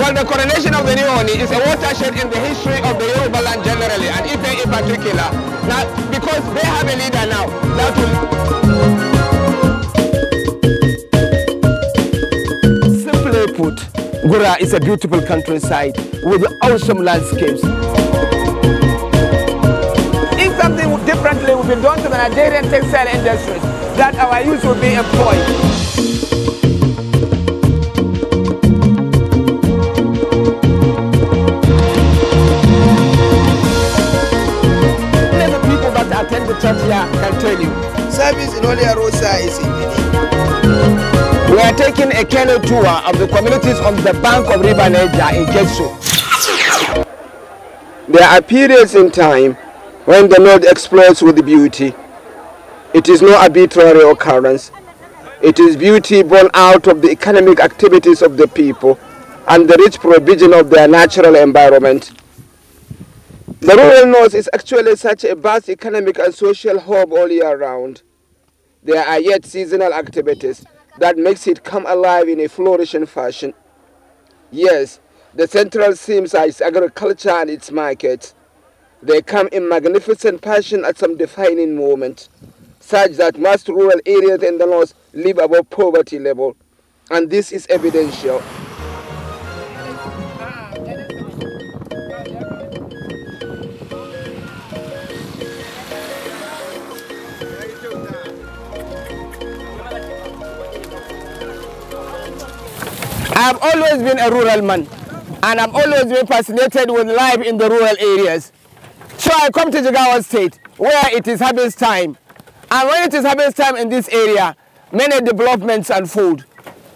Well, the coronation of the new Oni is a watershed in the history of the Yoruba land generally, and Ife in particular. Now, because they have a leader now, that will... Simply put, Gura is a beautiful countryside with awesome landscapes. If something differently would be done to the Nigerian textile industries, that our youth will be employed. Attend the church here can tell you. Service in Holy Rosa is evening. We are taking a canoe tour of the communities on the bank of River Niger in Kesu. There are periods in time when the North explodes with beauty. It is no arbitrary occurrence. It is beauty born out of the economic activities of the people and the rich provision of their natural environment. The rural north is actually such a vast economic and social hub all year round. There are yet seasonal activities that makes it come alive in a flourishing fashion. Yes, the central themes are its agriculture and its markets. They come in magnificent passion at some defining moment, such that most rural areas in the north live above poverty level, and this is evidential. I've always been a rural man, and I've always been fascinated with life in the rural areas. So I come to Jigawa State, where it is harvest time. And when it is harvest time in this area, many developments unfold.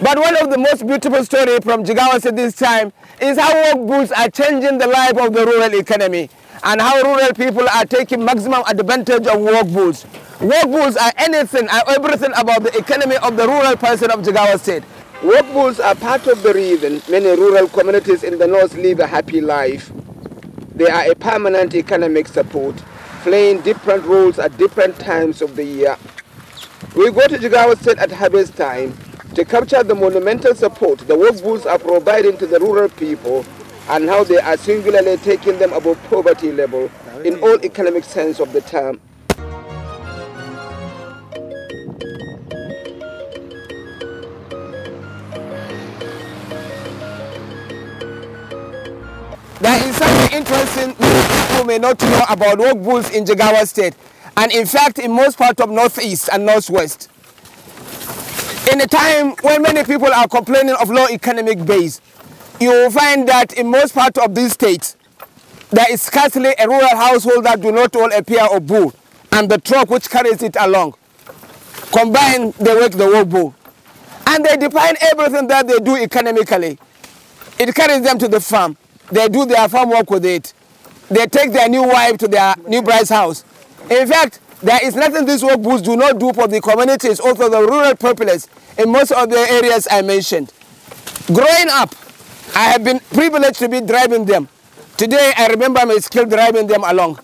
But one of the most beautiful stories from Jigawa State this time is how work booths are changing the life of the rural economy, and how rural people are taking maximum advantage of work booths. Work booths are anything and everything about the economy of the rural person of Jigawa State. Work booths are part of the reason many rural communities in the north live a happy life. They are a permanent economic support, playing different roles at different times of the year. We go to Jigawa State at harvest time to capture the monumental support the work booths are providing to the rural people and how they are singularly taking them above poverty level in all economic sense of the term. There is something interesting people may not know about work booths in Jigawa State, and in fact in most parts of Northeast and Northwest. In a time when many people are complaining of low economic base, you will find that in most parts of these states, there is scarcely a rural household that do not own a pair of bull and the truck which carries it along. Combined, they work the work bull. And they define everything that they do economically. It carries them to the farm. They do their farm work with it. They take their new wife to their new bride's house. In fact, there is nothing these work booths do not do for the communities, also the rural populace in most of the areas I mentioned. Growing up, I have been privileged to be driving them. Today, I remember my skill driving them along.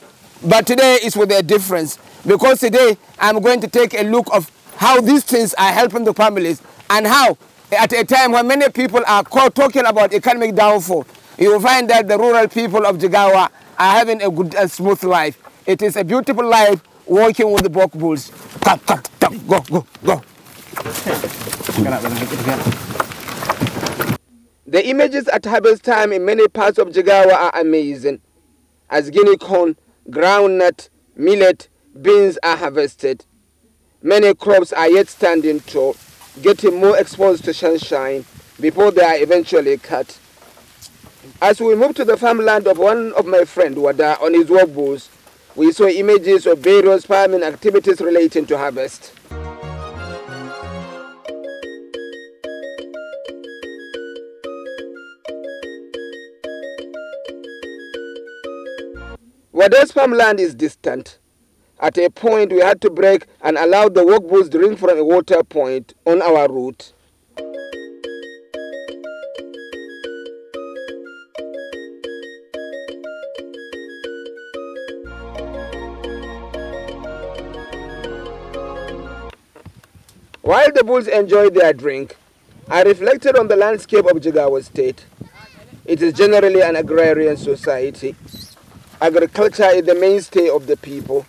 But today is with a difference, because today I'm going to take a look of how these things are helping the families, and how at a time when many people are talking about economic downfall, you will find that the rural people of Jigawa are having a good and smooth life. It is a beautiful life working with the buck bulls. Come, go, go. The images at harvest time in many parts of Jigawa are amazing. As guinea corn, groundnut, millet, beans are harvested. Many crops are yet standing tall, getting more exposed to sunshine before they are eventually cut. As we moved to the farmland of one of my friends, Wada, on his work booths, we saw images of various farming activities relating to harvest. Wada's farmland is distant. At a point, we had to break and allow the work booths to drink from a water point on our route. While the bulls enjoyed their drink, I reflected on the landscape of Jigawa State. It is generally an agrarian society. Agriculture is the mainstay of the people.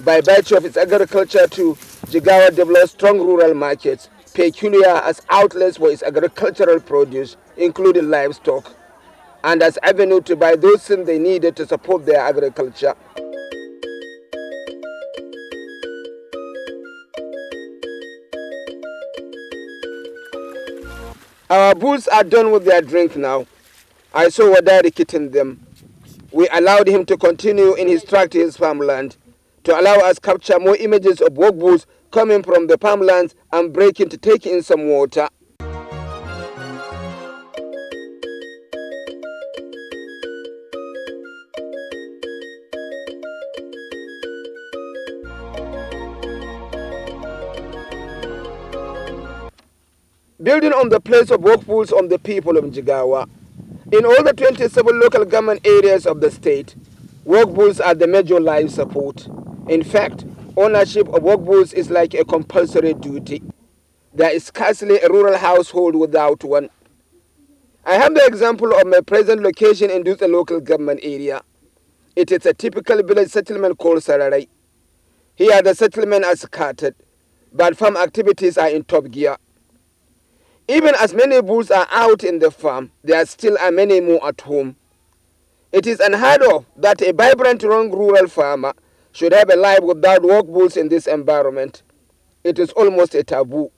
By virtue of its agriculture too, Jigawa develops strong rural markets, peculiar as outlets for its agricultural produce, including livestock, and as avenue to buy those things they needed to support their agriculture. Our bulls are done with their drink now. I saw Wadari kicking them. We allowed him to continue in his track to his farmland, to allow us capture more images of work bulls coming from the farmlands and breaking to take in some water. Building on the place of work bulls on the people of Jigawa, in all the 27 local government areas of the state, work bulls are the major life support. In fact, ownership of work bulls is like a compulsory duty. There is scarcely a rural household without one. I have the example of my present location in this local government area. It is a typical village settlement called Sararai. Here the settlement is scattered, but farm activities are in top gear. Even as many bulls are out in the farm, there still are many more at home. It is unheard of that a vibrant young rural farmer should have a life without work bulls in this environment. It is almost a taboo.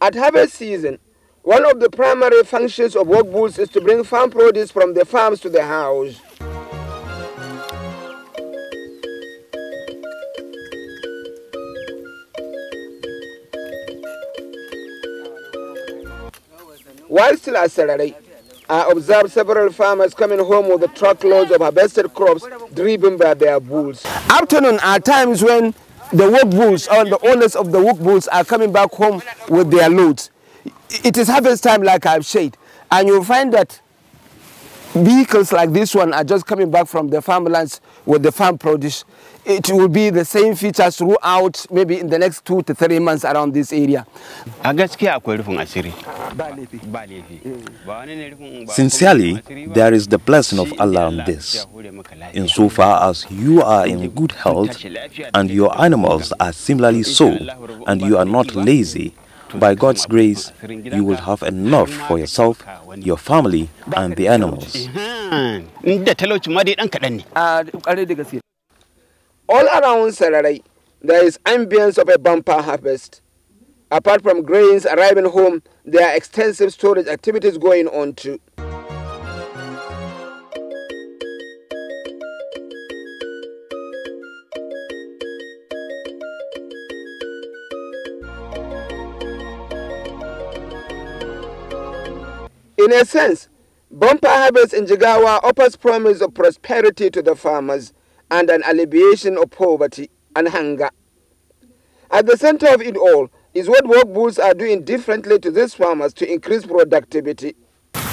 At harvest season, one of the primary functions of work bulls is to bring farm produce from the farms to the house. While still at Sararai, I observed several farmers coming home with the truckloads of harvested crops driven by their bulls. Afternoon are times when the work bulls or the owners of the work bulls are coming back home with their loads. It is harvest time, like I've said, and you'll find that vehicles like this one are just coming back from the farmlands with the farm produce. It will be the same features throughout, maybe in the next 2 to 3 months around this area. Sincerely, there is the blessing of Allah on this. Insofar as you are in good health and your animals are similarly so, and you are not lazy, by God's grace, you will have enough for yourself, your family, and the animals. All around Sararai, there is ambience of a bumper harvest. Apart from grains arriving home, there are extensive storage activities going on too. In a sense, bumper harvest in Jigawa offers promise of prosperity to the farmers and an alleviation of poverty and hunger. At the center of it all is what work bulls are doing differently to these farmers to increase productivity.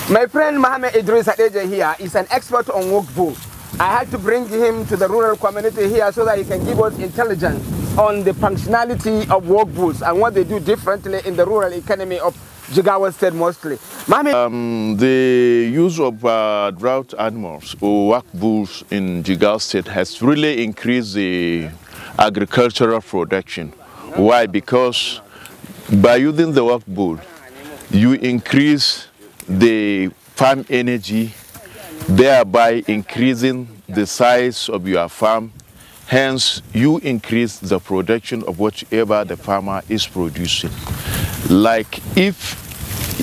My friend Mohammed Idris Adeje here is an expert on work bull. I had to bring him to the rural community here so that he can give us intelligence on the functionality of work bulls and what they do differently in the rural economy of Jigawa State mostly. The use of drought animals or work bulls in Jigawa State has really increased the agricultural production. Why? Because by using the work bull, you increase the farm energy, thereby increasing the size of your farm. Hence, you increase the production of whatever the farmer is producing. Like if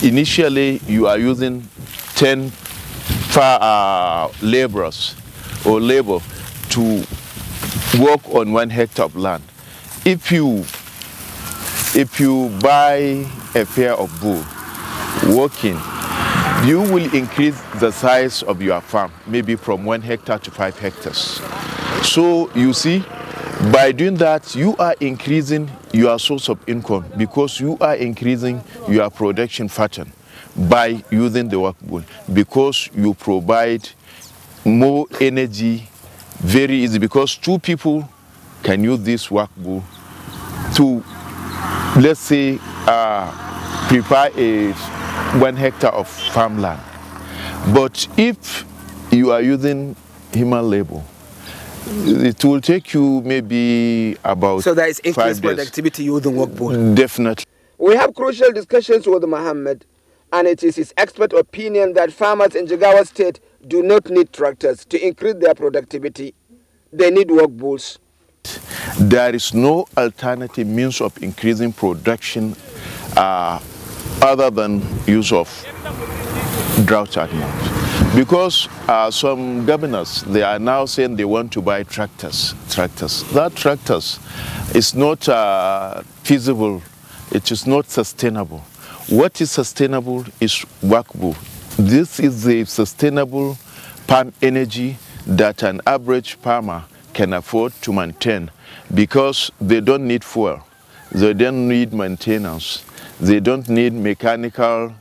initially you are using 10 laborers or labor to work on 1 hectare of land, if you buy a pair of bull working, you will increase the size of your farm, maybe from 1 hectare to 5 hectares. So you see, by doing that, you are increasing your source of income because you are increasing your production pattern by using the work bull, because you provide more energy very easy because two people can use this work bull to, let's say, prepare 1 hectare of farmland. But if you are using human labor, it will take you maybe about 5 days. So there is increased productivity using work bull. Definitely. We have crucial discussions with Mohammed, and it is his expert opinion that farmers in Jigawa State do not need tractors to increase their productivity. They need work bulls. There is no alternative means of increasing production other than use of drought animals. Because some governors, they are now saying they want to buy tractors. That tractors is not feasible. It is not sustainable. What is sustainable is work bull. This is the sustainable farm energy that an average farmer can afford to maintain because they don't need fuel, they don't need maintenance, they don't need mechanical,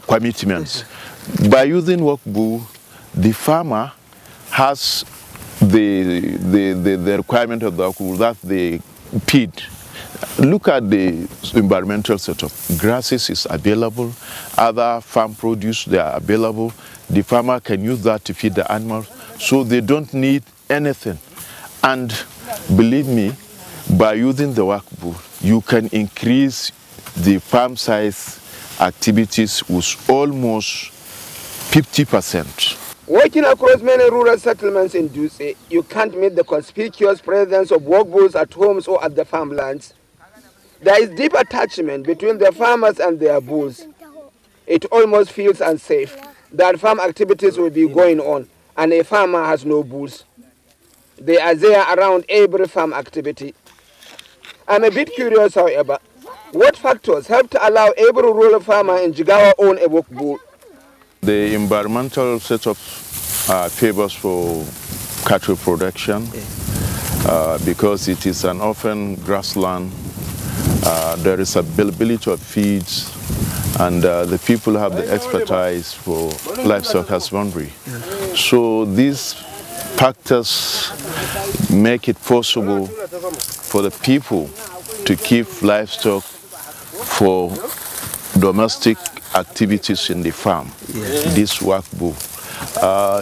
commitments. By using work bull, the farmer has the requirement of the work bull, that's the feed. Look at the environmental setup. Grasses is available, other farm produce, they are available. The farmer can use that to feed the animals, so they don't need anything. And believe me, by using the work bull, you can increase the farm size activities with almost 50%. Working across many rural settlements in Dutse, you can't miss the conspicuous presence of work bulls at homes or at the farmlands. There is deep attachment between the farmers and their bulls. It almost feels unsafe that farm activities will be going on and a farmer has no bulls. They are there around every farm activity. I'm a bit curious, however, what factors help to allow every rural farmer in Jigawa own a work bull? The environmental setup favors for cattle production because it is an often grassland. There is availability of feeds, and the people have the expertise for livestock husbandry. So these factors make it possible for the people to keep livestock for domestic activities in the farm. This work bull.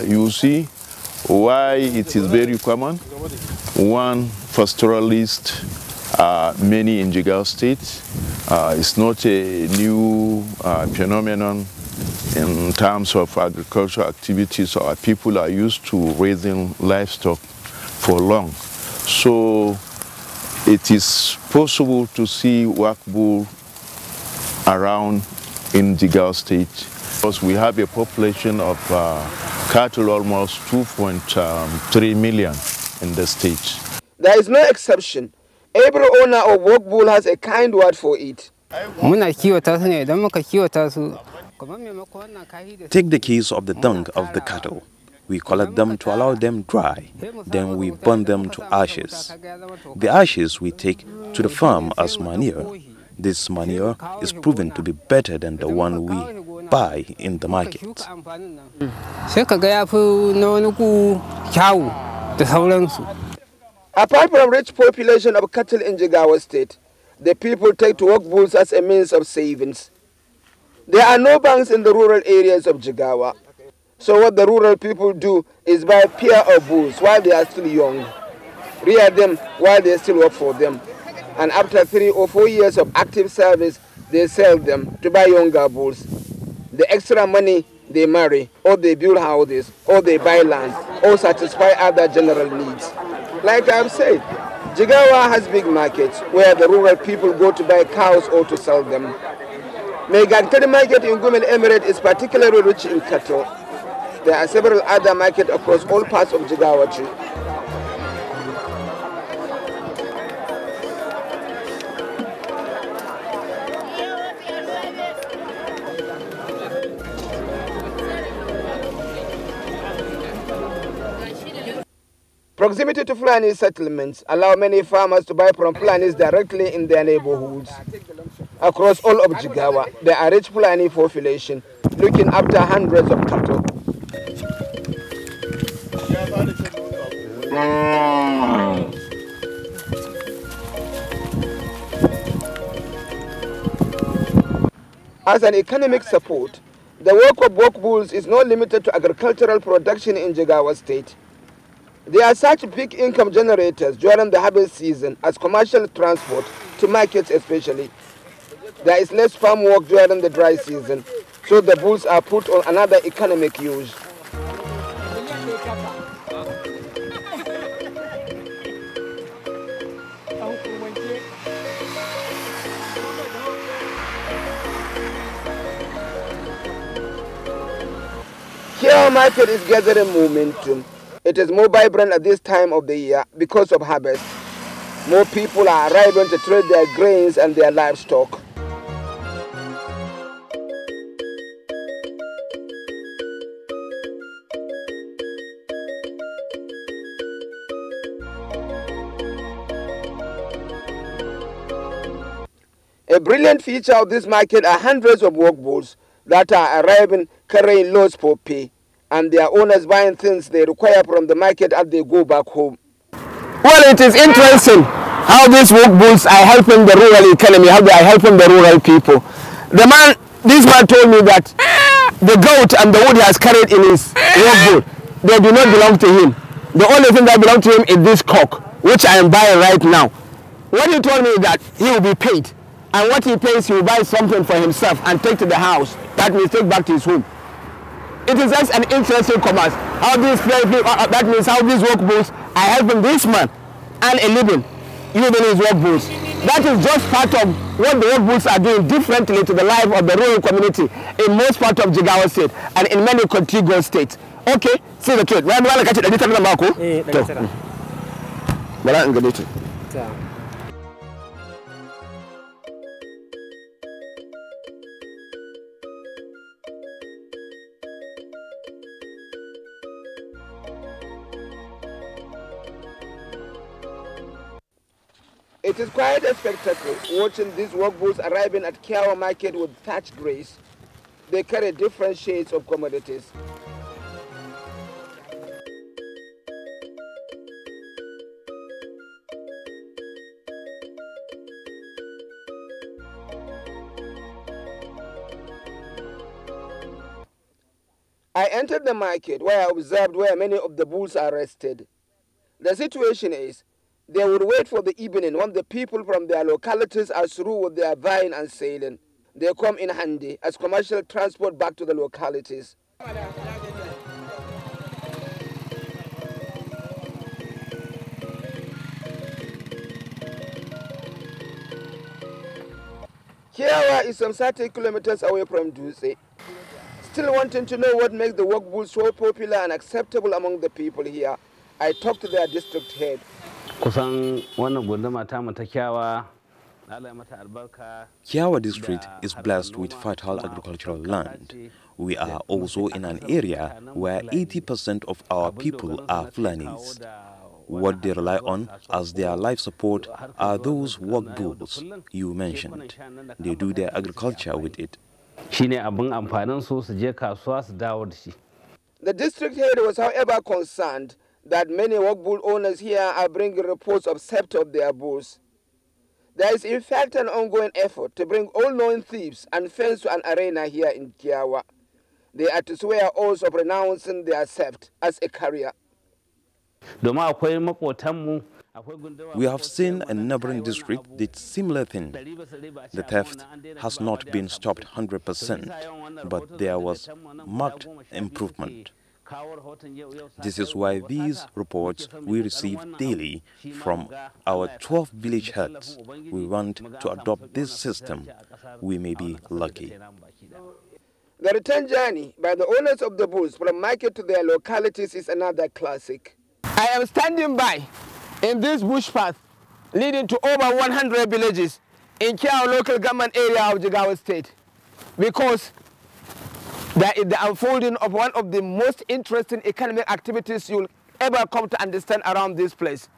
You see why it is very common. One, pastoralist, many in Jigawa State. It's not a new phenomenon in terms of agricultural activities. Our people are used to raising livestock for long. So it is possible to see work bull around in Jigawa State. Because we have a population of cattle almost 2.3 million in the state. There is no exception. Every owner of work bull has a kind word for it. Take the case of the dung of the cattle. We collect them to allow them dry. Then we burn them to ashes. The ashes we take to the farm as manure. This manure is proven to be better than the one we buy in the market. Apart from rich population of cattle in Jigawa State, the people take to work bulls as a means of savings. There are no banks in the rural areas of Jigawa. So what the rural people do is buy a pair of bulls while they are still young, rear them while they still work for them. And after 3 or 4 years of active service, they sell them to buy younger bulls. The extra money they marry, or they build houses, or they buy land, or satisfy other general needs. Like I've said, Jigawa has big markets where the rural people go to buy cows or to sell them. Megantari market in Gumel Emirate is particularly rich in cattle. There are several other markets across all parts of Jigawa too. Proximity to Fulani settlements allow many farmers to buy from Fulanis directly in their neighborhoods. Across all of Jigawa, there are rich Fulani population looking after hundreds of cattle. As an economic support, the work of work bulls is not limited to agricultural production in Jigawa State. They are such big income generators during the harvest season as commercial transport to markets especially. There is less farm work during the dry season, so the bulls are put on another economic use. Here market is gathering momentum. It is more vibrant at this time of the year because of harvest. More people are arriving to trade their grains and their livestock. A brilliant feature of this market are hundreds of work bulls that are arriving carrying loads for pay, and their owners buying things they require from the market as they go back home. Well, it is interesting how these work bulls are helping the rural economy, how they are helping the rural people. This man told me that the goat and the wood he has carried in his work bull, they do not belong to him. The only thing that belongs to him is this cock, which I am buying right now. What he told me is that he will be paid, and what he pays, he will buy something for himself and take to the house. That means take back to his home. It is just an interesting commerce. How these that means how these work bulls are helping this man earn a living using his work bulls. That is just part of what the work bulls are doing differently to the life of the rural community in most parts of Jigawa State and in many contiguous states. Okay, see the trade. Where do I catch it? It is quite a spectacle watching these work bulls arriving at Kiawa market with thatched grace. They carry different shades of commodities. I entered the market where I observed where many of the bulls are rested. The situation is, they would wait for the evening when the people from their localities are through with their buying and selling. They come in handy as commercial transport back to the localities. Kiawa is some 30 kilometers away from Dutse. Still wanting to know what makes the work bulls so popular and acceptable among the people here, I talked to their district head. Kiawa district is blessed with fertile agricultural land. We are also in an area where 80% of our people are Fulanis. What they rely on as their life support are those work bulls you mentioned. They do their agriculture with it. The district head was, however, concerned that many work bull owners here are bringing reports of theft of their bulls. There is in fact an ongoing effort to bring all known thieves and fence to an arena here in Kiawa. They are to swear oaths of renouncing their theft as a career. We have seen a neighboring district did similar thing. The theft has not been stopped 100%, but there was marked improvement. This is why these reports we receive daily from our 12 village heads. We want to adopt this system. We may be lucky. The return journey by the owners of the bulls from market to their localities is another classic. I am standing by in this bush path leading to over 100 villages in Kiawa local government area of Jigawa State, because there is the unfolding of one of the most interesting economic activities you'll ever come to understand around this place.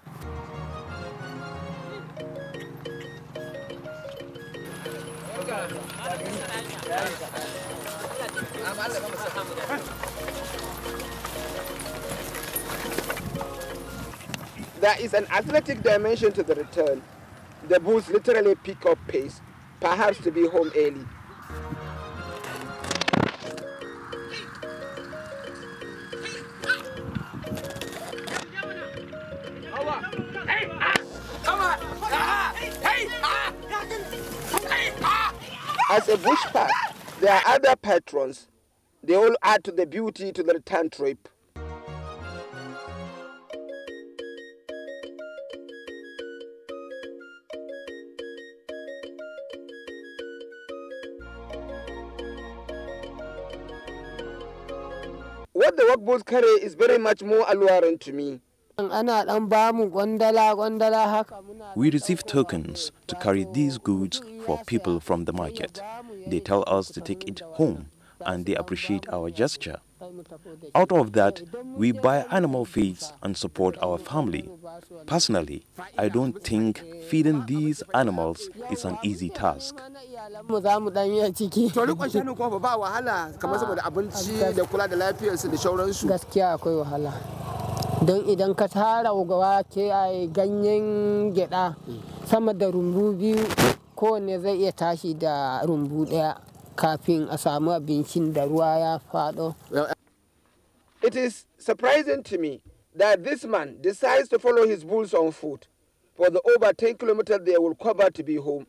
There is an athletic dimension to the return. The bulls literally pick up pace, perhaps to be home early. As a bush pass, there are other patrons. They all add to the beauty to the return trip. What the work bulls carry is very much more alluring to me. We receive tokens to carry these goods for people from the market. They tell us to take it home and they appreciate our gesture. Out of that, we buy animal feeds and support our family. Personally, I don't think feeding these animals is an easy task. Don idan ka tara wake ai ganyen gyada sama da rumbu biyu kowanne zai iya tashi da rumbu daya kafin a samu abincin da ruwa ya fado. It is surprising to me that this man decides to follow his bulls on foot for the over 10 kilometers they will cover to be home.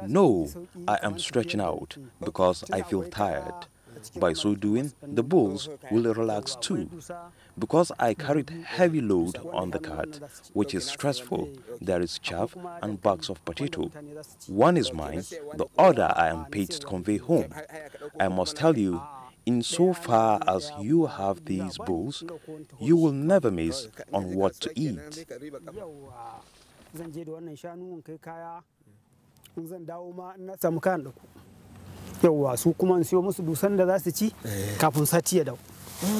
No, I am stretching out because I feel tired. By so doing, the bulls will relax too. Because I carried heavy load on the cart, which is stressful, there is chaff and bags of potato. One is mine, the other I am paid to convey home. I must tell you, in so far as you have these bulls, you will never miss on what to eat. Su kuma siyo musu dusan da za su ci kafin sati ya dau.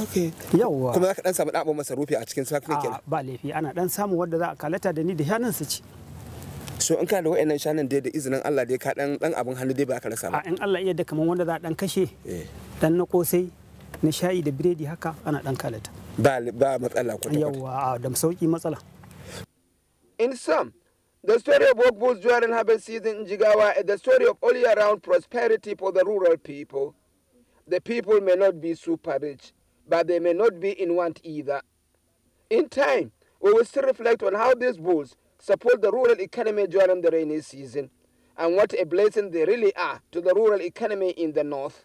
Okay. Yawwa. Kuma zaka dan samu dan abun masarufi a cikin sakin kenan. Ba laifi ana dan samu wanda za a kalata da ni da shanun su ci. So in ka da wayannan shanun dai da izinin Allah dai ka dan abun hannu dai ba ka rasa ba. In Allah iya da kaman wanda za a dan kashe. Dan na kosai na shayi da biredi haka ana dan kalata. Ba matsala kwata. Yawwa da sauki matsala. In sum, the story of work bulls during harvest season in Jigawa is the story of all year round prosperity for the rural people. The people may not be super rich, but they may not be in want either. In time, we will still reflect on how these bulls support the rural economy during the rainy season and what a blessing they really are to the rural economy in the north.